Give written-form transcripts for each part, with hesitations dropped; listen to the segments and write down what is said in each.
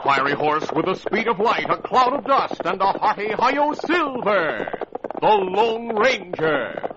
fiery horse with the speed of light, a cloud of dust, and a hearty hi-yo silver, the Lone Ranger.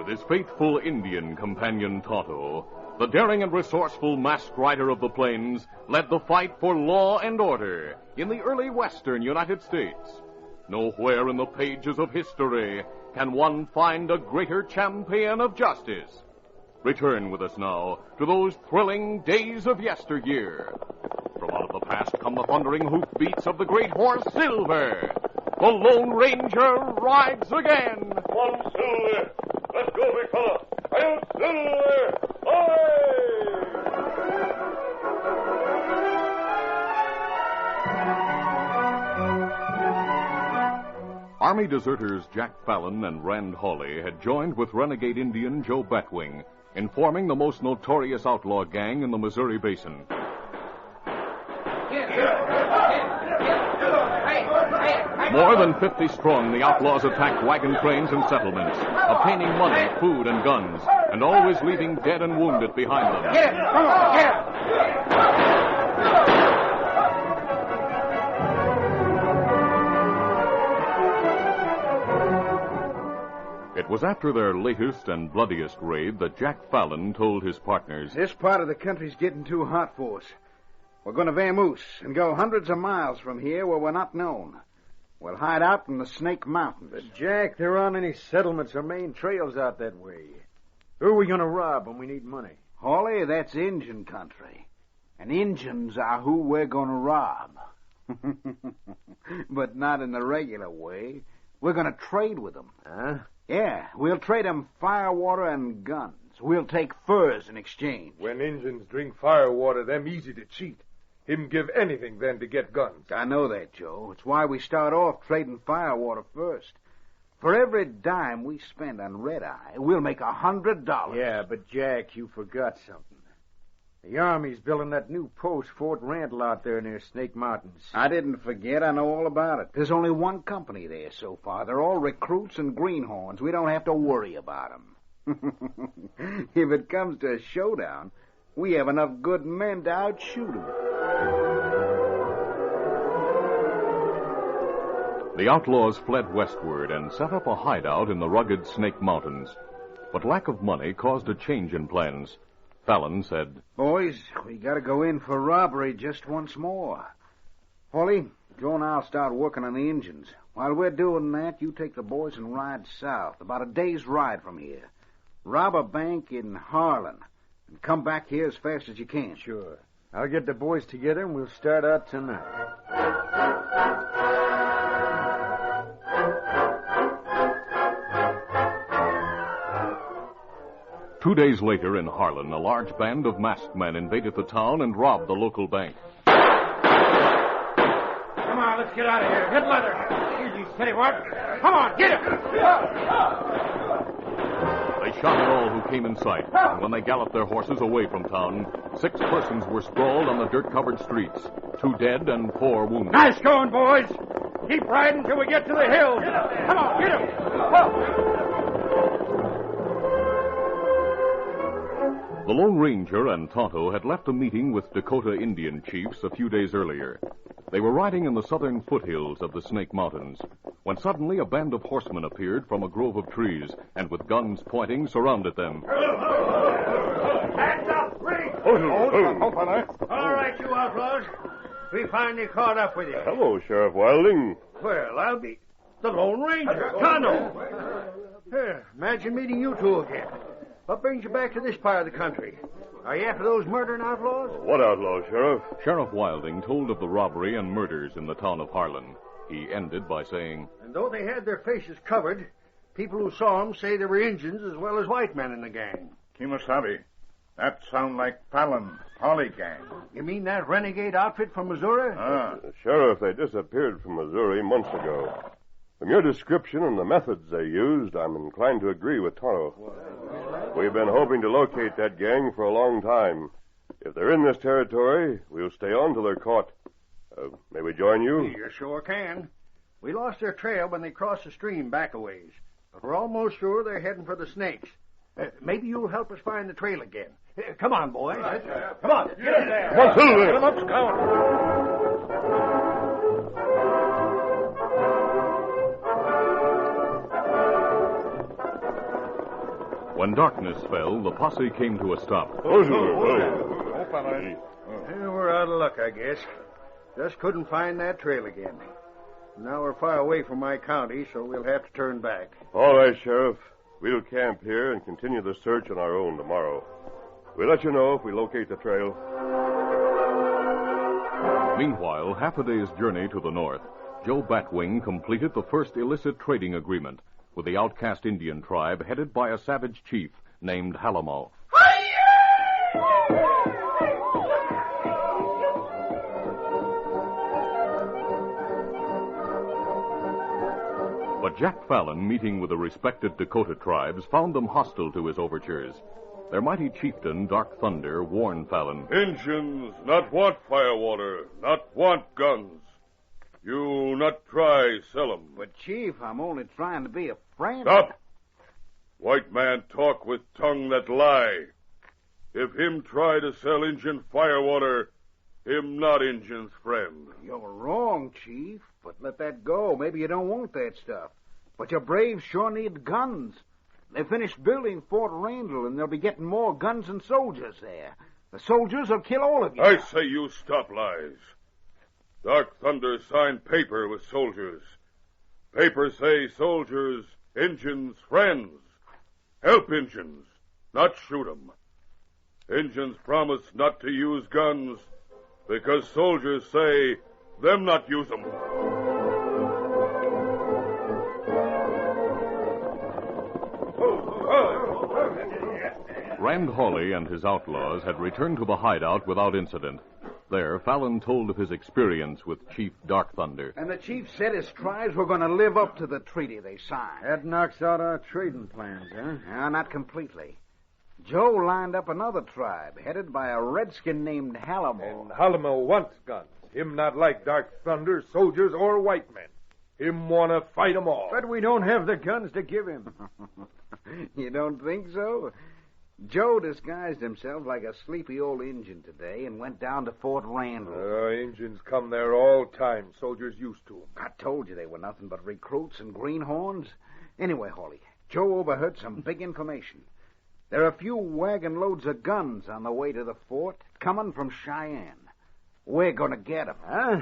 His faithful Indian companion Tonto, the daring and resourceful masked rider of the plains, led the fight for law and order in the early western United States. Nowhere in the pages of history can one find a greater champion of justice. Return with us now to those thrilling days of yesteryear. From out of the past come the thundering hoofbeats of the great horse Silver. The Lone Ranger rides again. One Silver! Let's go, big fella! Hail, Silver! Away! Army deserters Jack Fallon and Rand Hawley had joined with renegade Indian Joe Batwing in forming the most notorious outlaw gang in the Missouri Basin. More than 50 strong, the outlaws attacked wagon trains and settlements, obtaining money, food, and guns, and always leaving dead and wounded behind them. Get him! Come on, get him! It was after their latest and bloodiest raid that Jack Fallon told his partners, "This part of the country's getting too hot for us. We're going to vamoose and go hundreds of miles from here where we're not known. We'll hide out in the Snake Mountains." But, Jack, there aren't any settlements or main trails out that way. Who are we going to rob when we need money? Hawley, that's Injun country. And Injuns are who we're going to rob. But not in the regular way. We're going to trade with them. Huh? Yeah, we'll trade them firewater and guns. We'll take furs in exchange. When Injuns drink firewater, them easy to cheat. Him give anything then to get guns. I know that, Joe. It's why we start off trading firewater first. For every dime we spend on red-eye, we'll make $100. Yeah, but, Jack, you forgot something. The Army's building that new post, Fort Randall, out there near Snake Mountains. I didn't forget. I know all about it. There's only one company there so far. They're all recruits and greenhorns. We don't have to worry about them. If it comes to a showdown, we have enough good men to outshoot them. The outlaws fled westward and set up a hideout in the rugged Snake Mountains. But lack of money caused a change in plans. Fallon said, "Boys, we gotta go in for robbery just once more. Hawley, Joe and I'll start working on the Injuns. While we're doing that, you take the boys and ride south, about a day's ride from here. Rob a bank in Harlan, and come back here as fast as you can." Sure. I'll get the boys together and we'll start out tonight. 2 days later in Harlan, a large band of masked men invaded the town and robbed the local bank. Come on, let's Let's get out of here. Get Leather. Easy, steady work. Come on, get him. They shot at all who came in sight, and when they galloped their horses away from town, 6 persons were sprawled on the dirt-covered streets, 2 dead and 4 wounded. Nice going, boys. Keep riding till we get to the hills. Come on, get him. The Lone Ranger and Tonto had left a meeting with Dakota Indian chiefs a few days earlier. They were riding in the southern foothills of the Snake Mountains, when suddenly a band of horsemen appeared from a grove of trees, and with guns pointing, surrounded them. Hands up, ready. All right, you outlaws. We finally caught up with you. Hello, Sheriff Wilding. Well, I'll be the Lone Ranger, Tonto. Imagine meeting you two again. What brings you back to this part of the country? Are you after those murdering outlaws? What outlaw, Sheriff? Sheriff Wilding told of the robbery and murders in the town of Harlan. He ended by saying, And though they had their faces covered, people who saw them say there were Indians as well as white men in the gang. Kimasabi, that sound like Fallon, Holly gang. You mean that renegade outfit from Missouri? Sheriff, they disappeared from Missouri months ago. From your description and the methods they used, I'm inclined to agree with Tonto. We've been hoping to locate that gang for a long time. If they're in this territory, we'll stay on till they're caught. May we join you? You sure can. We lost their trail when they crossed the stream back a ways, but we're almost sure they're heading for the snakes. Maybe you'll help us find the trail again. Come on, boys. Come on, get in there. Come on, Silver. Get 'em up, Scout. When darkness fell, the posse came to a stop. We're out of luck, I guess. Just couldn't find that trail again. Now we're far away from my county, so we'll have to turn back. All right, Sheriff. We'll camp here and continue the search on our own tomorrow. We'll let you know if we locate the trail. Meanwhile, half a day's journey to the north, Joe Batwing completed the first illicit trading agreement with the outcast Indian tribe headed by a savage chief named Halamo. But Jack Fallon, meeting with the respected Dakota tribes, found them hostile to his overtures. Their mighty chieftain, Dark Thunder, warned Fallon. Injuns not want firewater, not want guns. You not try sell 'em. But, Chief, I'm only trying to be a friend. Stop! White man talk with tongue that lie. If him try to sell Injun firewater, him not Injun's friend. You're wrong, Chief, but let that go. Maybe you don't want that stuff. But your braves sure need guns. They finished building Fort Randall, and they'll be getting more guns and soldiers there. The soldiers will kill all of you. I say you stop lies. Dark Thunder signed paper with soldiers. Paper say soldiers, Injuns, friends. Help Injuns, not shoot 'em. Injuns promise not to use guns because soldiers say them not use 'em. Rand Hawley and his outlaws had returned to the hideout without incident. There, Fallon told of his experience with Chief Dark Thunder. And the chief said his tribes were going to live up to the treaty they signed. That knocks out our trading plans, huh? No, not completely. Joe lined up another tribe, headed by a redskin named Halamo. And Halamo wants guns. Him not like Dark Thunder, soldiers, or white men. Him want to fight 'em all. But we don't have the guns to give him. You don't think so? Joe disguised himself like a sleepy old Injun today and went down to Fort Randall. Injuns come there all time. Soldiers used to 'em. I told you they were nothing but recruits and greenhorns. Anyway, Hawley, Joe overheard some big information. There are a few wagon loads of guns on the way to the fort, coming from Cheyenne. We're going to get 'em. Huh?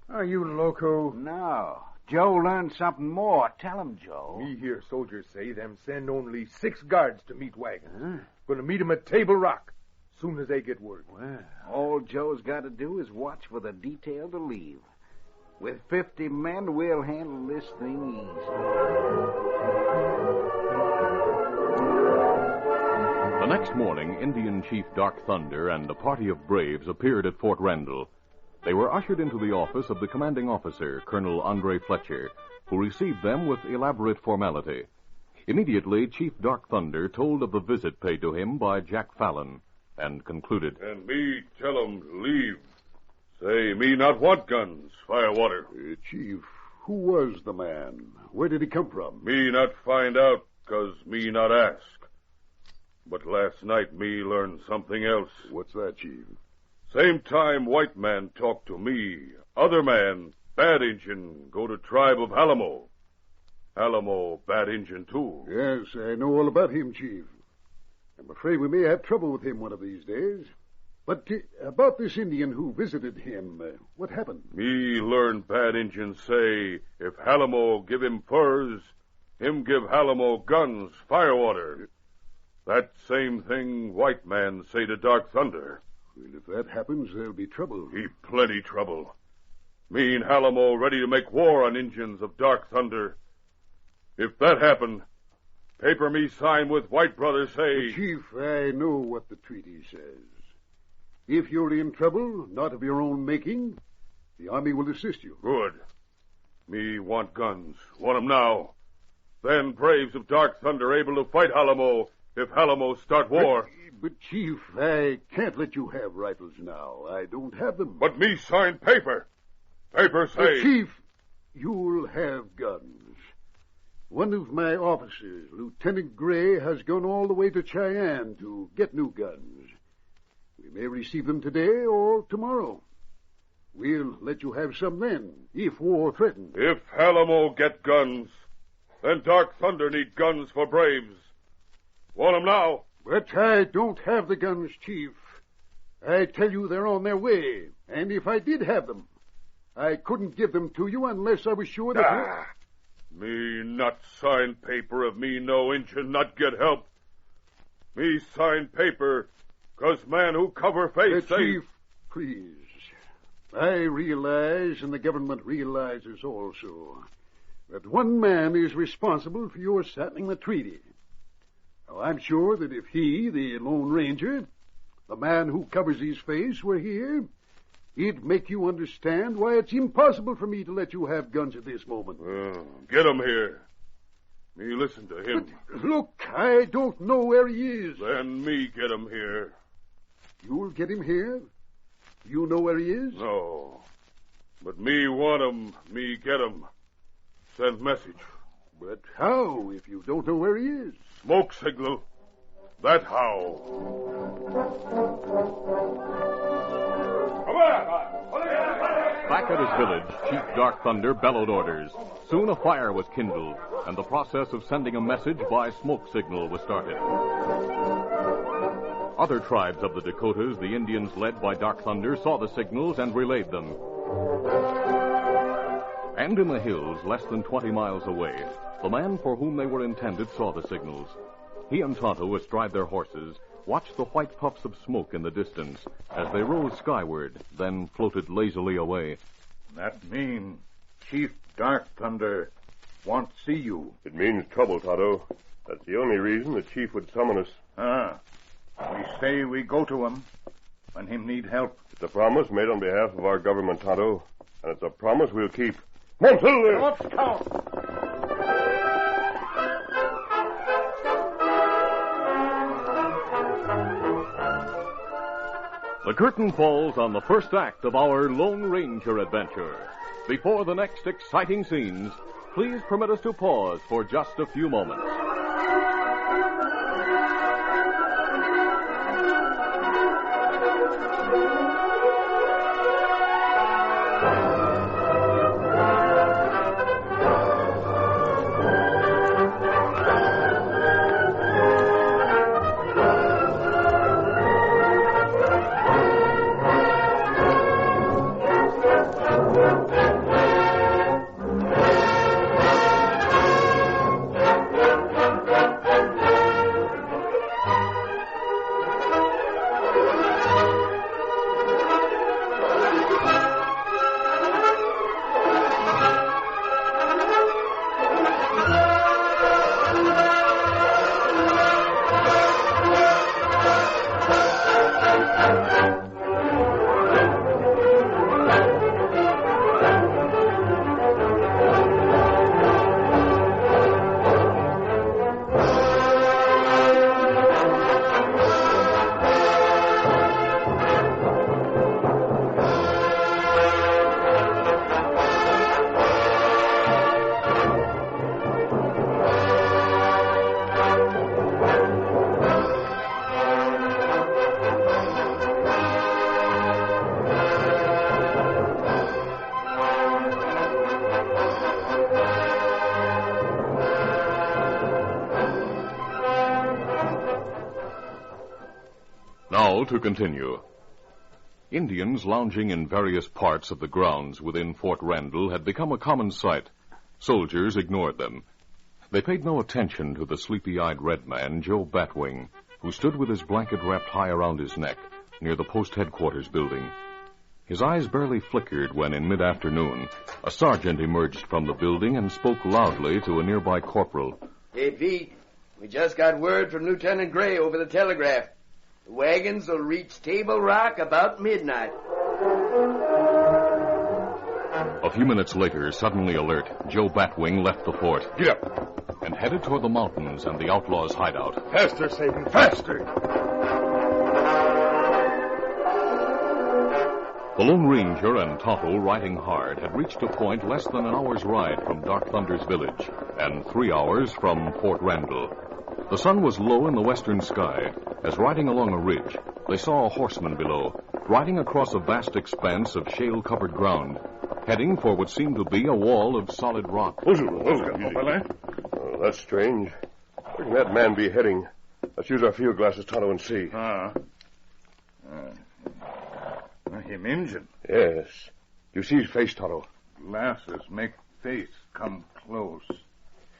Are you loco? No. Joe learned something more. Tell him, Joe. Me hear soldiers say them send only 6 guards to meet wagons. Gonna meet 'em at Table Rock, soon as they get word. Well, all Joe's got to do is watch for the detail to leave. With 50 men, we'll handle this thing easy. The next morning, Indian Chief Dark Thunder and a party of braves appeared at Fort Randall. They were ushered into the office of the commanding officer, Colonel Andre Fletcher, who received them with elaborate formality. Immediately, Chief Dark Thunder told of the visit paid to him by Jack Fallon, and concluded. And me tell 'em leave. Say, me not want guns, fire water. Chief, who was the man? Where did he come from? Me not find out, 'cause me not ask. But last night me learned something else. What's that, Chief? Same time white man talk to me, other man, bad Injun, go to tribe of Alamo. Alamo, bad Injun, too. Yes, I know all about him, Chief. I'm afraid we may have trouble with him one of these days. But about this Indian who visited him, what happened? Me learn bad Injun say, if Alamo give him furs, him give Alamo guns, fire water. That same thing white man say to Dark Thunder. Well, if that happens, there'll be trouble. He plenty trouble. Me and Alamo ready to make war on Injuns of Dark Thunder. If that happen, paper me sign with white brother say... Chief, I know what the treaty says. If you're in trouble, not of your own making, the army will assist you. Good. Me want guns. Want 'em now. Then braves of Dark Thunder able to fight Alamo if Alamo start war. But, Chief, I can't let you have rifles now. I don't have them. But me sign paper. Paper say... Chief, you'll have guns. One of my officers, Lieutenant Gray, has gone all the way to Cheyenne to get new guns. We may receive them today or tomorrow. We'll let you have some then, if war threatens. If Alamo get guns, then Dark Thunder need guns for braves. Want 'em now? But I don't have the guns, Chief. I tell you they're on their way, and if I did have them, I couldn't give them to you unless I was sure that... Me not sign paper if me no Injun not get help. Me sign paper 'cause man who cover face say... Chief, please. I realize, and the government realizes also, that one man is responsible for your signing the treaty. Now, I'm sure that if he, the Lone Ranger, the man who covers his face, were here, he'd make you understand why it's impossible for me to let you have guns at this moment. Get 'em here. Me listen to him. But, look, I don't know where he is. Then me get 'em here. You'll get him here? You know where he is? No. But me want 'em, me get 'em. Send message. But how, if you don't know where he is? Smoke signal. That how. Back at his village, Chief Dark Thunder bellowed orders. Soon a fire was kindled, and the process of sending a message by smoke signal was started. Other tribes of the Dakotas, the Indians led by Dark Thunder, saw the signals and relayed them. And in the hills, less than 20 miles away, the man for whom they were intended saw the signals. He and Tonto, astride their horses, watched the white puffs of smoke in the distance as they rose skyward, then floated lazily away. That means Chief Dark Thunder won't see you. It means trouble, Tonto. That's the only reason the chief would summon us. We say we go to him when him need help. It's a promise made on behalf of our government, Tonto, and it's a promise we'll keep. Come on, Silver! Let's count. The curtain falls on the first act of our Lone Ranger adventure. Before the next exciting scenes, please permit us to pause for just a few moments. Now to continue. Indians lounging in various parts of the grounds within Fort Randall had become a common sight. Soldiers ignored them. They paid no attention to the sleepy-eyed red man, Joe Batwing, who stood with his blanket wrapped high around his neck near the post headquarters building. His eyes barely flickered when, in mid-afternoon, a sergeant emerged from the building and spoke loudly to a nearby corporal. Hey, Pete, we just got word from Lieutenant Gray over the telegraph. The wagons will reach Table Rock about midnight. A few minutes later, suddenly alert, Joe Batwing left the fort. Get up. And headed toward the mountains and the outlaws' hideout. Faster, Satan, faster. The Lone Ranger and Tonto, riding hard, had reached a point less than an hour's ride from Dark Thunder's village and 3 hours from Fort Randall. The sun was low in the western sky. As riding along a ridge, they saw a horseman below, riding across a vast expanse of shale-covered ground, heading for what seemed to be a wall of solid rock. That's strange. Where can that man be heading? Let's use our field glasses, Tonto, and see. Him Injun. Yes. You see his face, Tonto? Glasses make face come close.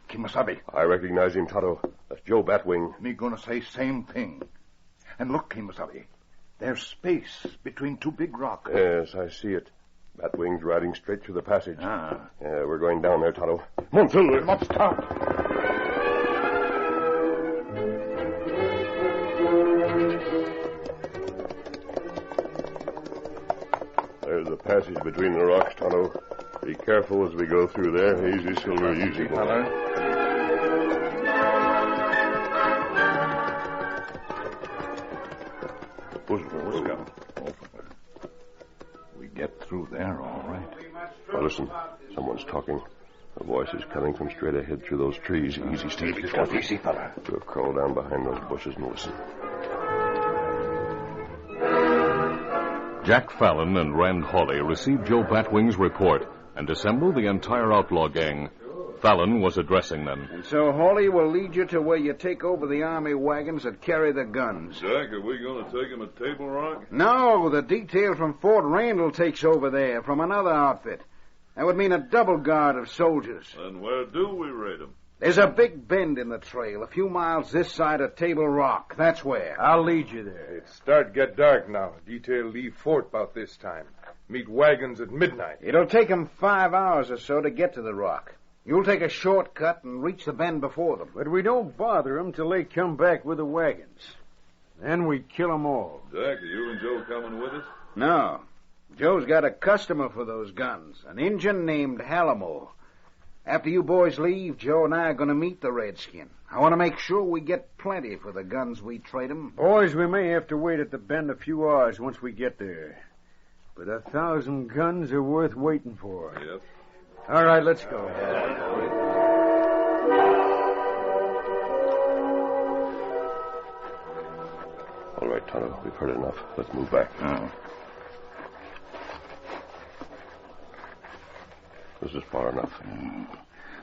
Kimasabi. I recognize him, Tonto. That's Joe Batwing. Me gonna say same thing. And look, Kimasabi. There's space between two big rocks. Yes, I see it. Batwing's riding straight through the passage. Yeah, we're going down there, Tonto. Come on, Silver. Let's start. There's the passage between the rocks, Tonto. Be careful as we go through there. Easy, Silver, easy. We get through there, all right. Now listen, someone's talking. The voice is coming from straight ahead through those trees. Easy, stay careful. Easy, fella. We'll crawl down behind those bushes and listen. Jack Fallon and Rand Hawley received Joe Batwing's report and assembled the entire outlaw gang. Fallon was addressing them. And so Hawley will lead you to where you take over the army wagons that carry the guns. Jack, are we going to take him at Table Rock? No, the detail from Fort Randall takes over there from another outfit. That would mean a double guard of soldiers. And where do we raid him? There's a big bend in the trail, a few miles this side of Table Rock. That's where. I'll lead you there. It's start to get dark now. Detail leave fort about this time. Meet wagons at midnight. It'll take 'em 5 hours or so to get to the rock. You'll take a shortcut and reach the bend before them. But we don't bother them till they come back with the wagons. Then we kill 'em all. Jack, are you and Joe coming with us? No. Joe's got a customer for those guns, an Injun named Halamo. After you boys leave, Joe and I are going to meet the redskin. I want to make sure we get plenty for the guns we trade 'em. Boys, we may have to wait at the bend a few hours once we get there. But 1,000 guns are worth waiting for. Yep. All right, let's go. All right, Tonto, we've heard enough. Let's move back. This is far enough.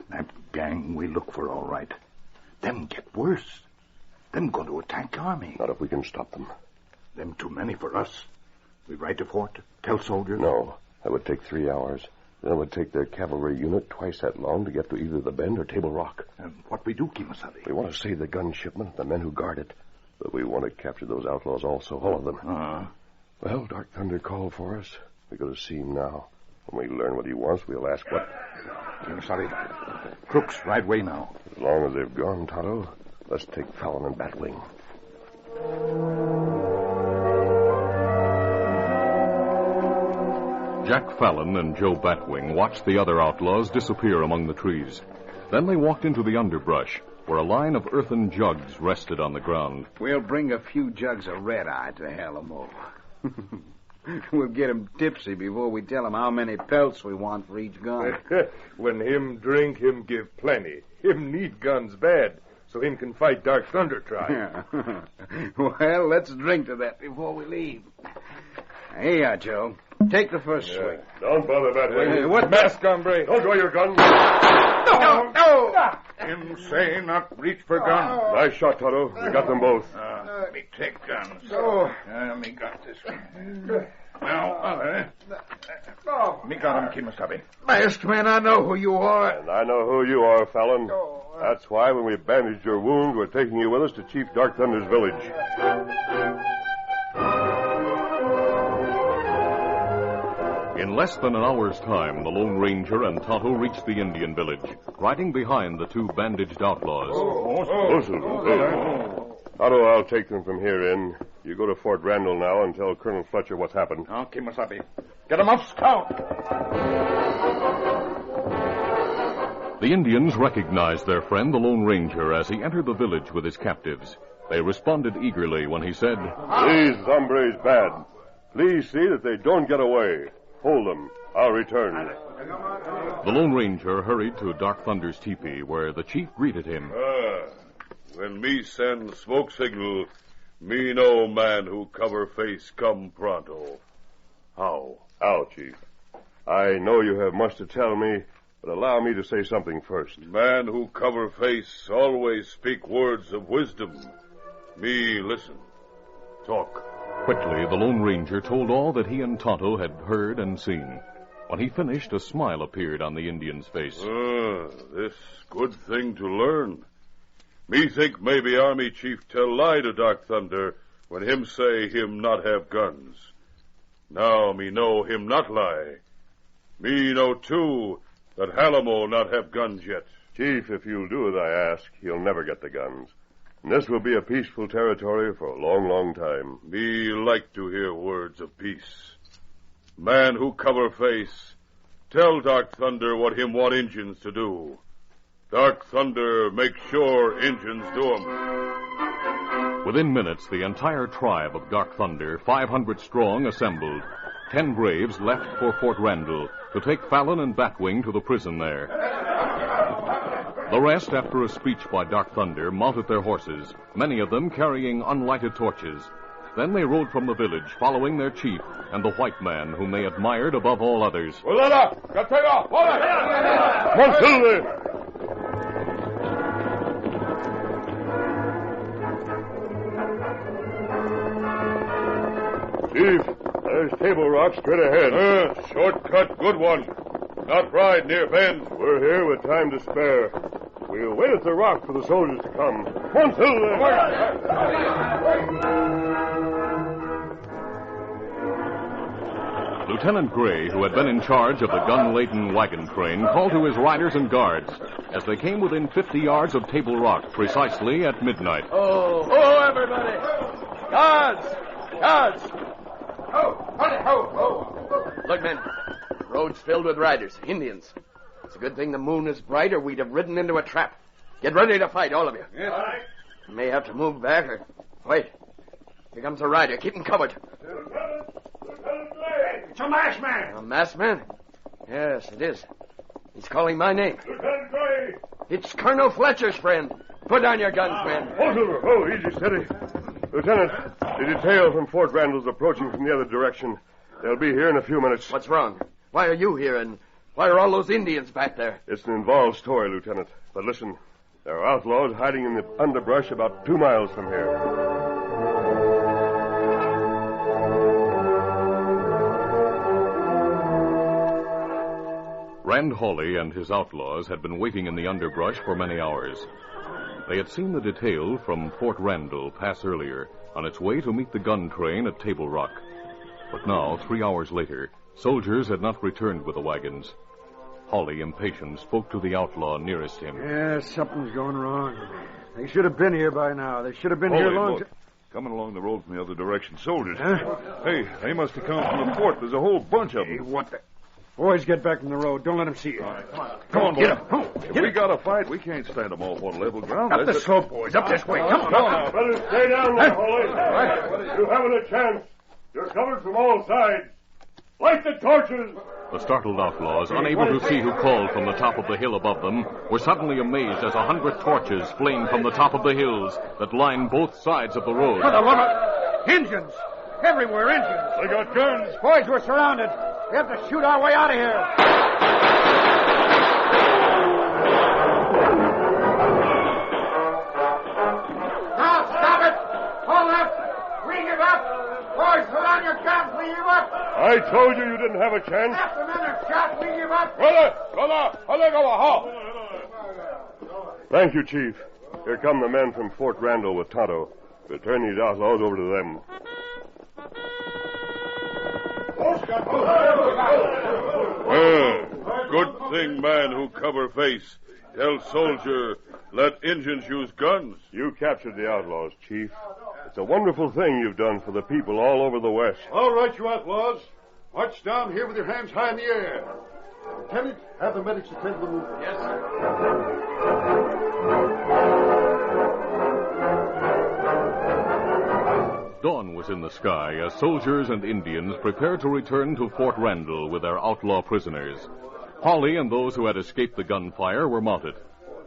That gang we look for, all right. Them get worse. Them going to attack army. Not if we can stop them. Them too many for us. We ride to fort, tell soldiers. No, that would take 3 hours. Then it would take their cavalry unit twice that long to get to either the bend or Table Rock. And what we do, Kimasabi? We want to save the gun shipment, the men who guard it. But we want to capture those outlaws also, all of them. Well, Dark Thunder called for us. We go to see him now. When we learn what he wants, we'll ask what... Kimasabi, crooks right way now. As long as they've gone, Tonto, let's take Fallon and Batwing. Jack Fallon and Joe Batwing watched the other outlaws disappear among the trees. Then they walked into the underbrush, where a line of earthen jugs rested on the ground. We'll bring a few jugs of red-eye to Halamo. We'll get him tipsy before we tell him how many pelts we want for each gun. When him drink, him give plenty. Him need guns bad, so him can fight Dark Thunder tribe. Well, let's drink to that before we leave. Here you are, Joe. Take the first swing. Don't bother Batwing. What? Mask, hombre. Don't draw your gun. No! Him say not reach for gun. Nice shot, Tonto. We got them both. me take guns. Oh. Me got this one. Now, me got him, Kimasabi. Masked man, I know who you are. And I know who you are, Fallon. That's why when we bandaged your wound, we're taking you with us to Chief Dark Thunder's village. In less than an hour's time, the Lone Ranger and Tonto reached the Indian village, riding behind the two bandaged outlaws. Tonto, I'll take them from here in. You go to Fort Randall now and tell Colonel Fletcher what's happened. Now, Kimasabi, get him off scout. The Indians recognized their friend, the Lone Ranger, as he entered the village with his captives. They responded eagerly when he said, These hombres bad. Please see that they don't get away. Hold them. I'll return. The Lone Ranger hurried to Dark Thunder's teepee, where the chief greeted him. When me send smoke signal, me know man who cover face come pronto. How? How, Chief? I know you have much to tell me, but allow me to say something first. Man who cover face always speak words of wisdom. Me listen. Talk. Quickly, the Lone Ranger told all that he and Tonto had heard and seen. When he finished, a smile appeared on the Indian's face. This good thing to learn. Me think maybe Army Chief tell lie to Dark Thunder when him say him not have guns. Now me know him not lie. Me know, too, that Halamo not have guns yet. Chief, if you'll do as I ask, he'll never get the guns. And this will be a peaceful territory for a long, long time. Me like to hear words of peace. Man who cover face, tell Dark Thunder what him want Injuns to do. Dark Thunder make sure Injuns do 'em. Within minutes, the entire tribe of Dark Thunder, 500 strong, assembled. 10 braves left for Fort Randall to take Fallon and Batwing to the prison there. The rest, after a speech by Dark Thunder, mounted their horses, many of them carrying unlighted torches. Then they rode from the village, following their chief and the white man whom they admired above all others. Well, let up! Got take off! Chief, there's Table Rock straight ahead. Shortcut, good one. Not ride near bend. We're here with time to spare. We'll wait at the rock for the soldiers to come. Come, Silver! Lieutenant Gray, who had been in charge of the gun-laden wagon train, called to his riders and guards as they came within 50 yards of Table Rock, precisely at midnight. Oh, everybody! Guards! Look, men, the road's filled with riders, Indians. It's a good thing the moon is bright, or we'd have ridden into a trap. Get ready to fight, all of you. Yes. You may have to move back, or... Wait. Here comes a rider. Keep him covered. It's a masked man. A masked man? Yes, it is. He's calling my name. Lieutenant Gray! It's Colonel Fletcher's friend. Put down your guns, men. Oh, Silver! Oh, easy, steady. Lieutenant, the detail from Fort Randall's approaching from the other direction. They'll be here in a few minutes. What's wrong? Why are you here, and why are all those Indians back there? It's an involved story, Lieutenant. But listen, there are outlaws hiding in the underbrush about 2 miles from here. Rand Hawley and his outlaws had been waiting in the underbrush for many hours. They had seen the detail from Fort Randall pass earlier on its way to meet the gun train at Table Rock. But now, 3 hours later, soldiers had not returned with the wagons. Hawley, impatient, spoke to the outlaw nearest him. Yeah, something's going wrong. They should have been here by now. They should have been here long look. Coming along the road from the other direction, soldiers. Huh? Hey, they must have come from the fort. There's a whole bunch of them. Hey, what the... Boys, get back from the road. Don't let them see you. Come on, get boy. him. If we got to fight, we can't stand them all on level ground. Up the slope, boys. Up this way. Come on. Now, better stay down there, Hawley. You haven't a chance. You're covered from all sides. Light the torches! The startled outlaws, unable to see who called from the top of the hill above them, were suddenly amazed as 100 torches flamed from the top of the hills that lined both sides of the road. For the love of... Injuns! Everywhere, Injuns! They got guns. Boys, we're surrounded. We have to shoot our way out of here. Now, stop it! Hold that I told you didn't have a chance. The men are shot. We give up. Thank you, Chief. Here come the men from Fort Randall with Tonto. We'll turn these outlaws over to them. Good thing, man who cover face. Tell soldier, let Injuns use guns. You captured the outlaws, Chief. It's a wonderful thing you've done for the people all over the West. All right, you outlaws. March down here with your hands high in the air. Lieutenant, have the medics attend to the movement. Yes, sir. Dawn was in the sky as soldiers and Indians prepared to return to Fort Randall with their outlaw prisoners. Holly and those who had escaped the gunfire were mounted.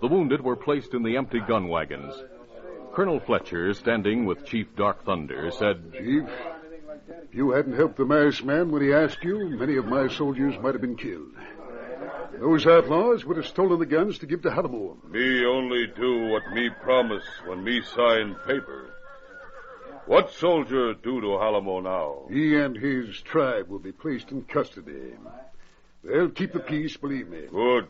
The wounded were placed in the empty gun wagons. Colonel Fletcher, standing with Chief Dark Thunder, said, Chief, if you hadn't helped the masked man when he asked you, many of my soldiers might have been killed. Those outlaws would have stolen the guns to give to Hallamore. Me only do what me promise when me sign paper. What soldier do to Hallamore now? He and his tribe will be placed in custody. They'll keep the peace, believe me. Good.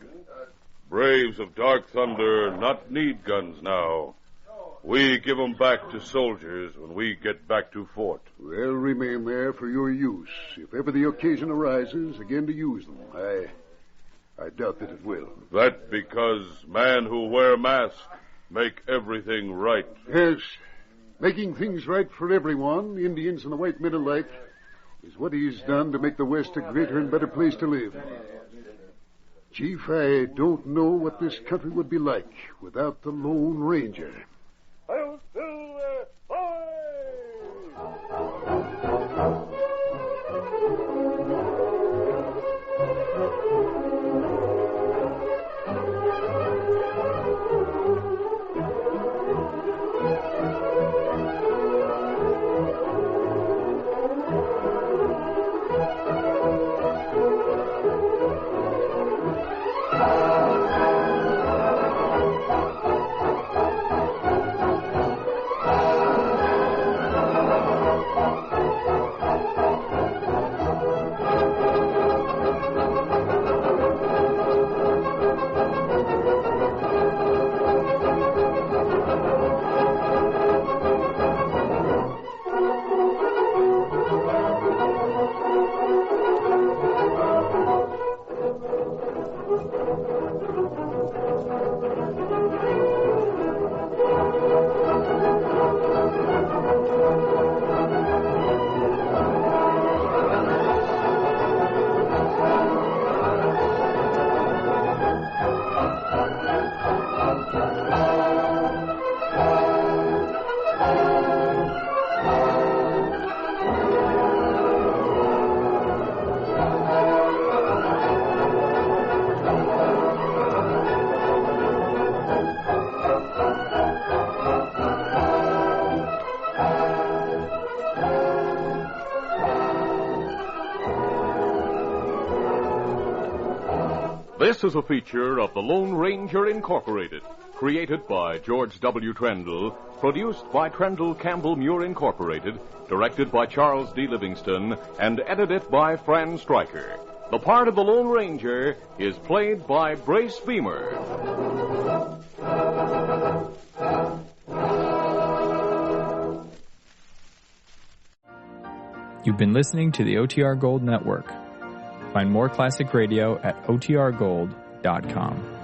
Braves of Dark Thunder not need guns now. We give 'em back to soldiers when we get back to fort. They'll remain there for your use. If ever the occasion arises, again to use them. I doubt that it will. That because man who wear mask make everything right. Yes. Making things right for everyone, Indians and the white men alike, is what he's done to make the West a greater and better place to live. Chief, I don't know what this country would be like without the Lone Ranger. This is a feature of the Lone Ranger Incorporated, created by George W. Trendle, produced by Trendle Campbell Muir Incorporated, directed by Charles D. Livingston, and edited by Fran Stryker. The part of the Lone Ranger is played by Brace Beamer. You've been listening to the OTR Gold Network. Find more classic radio at otrgold.com.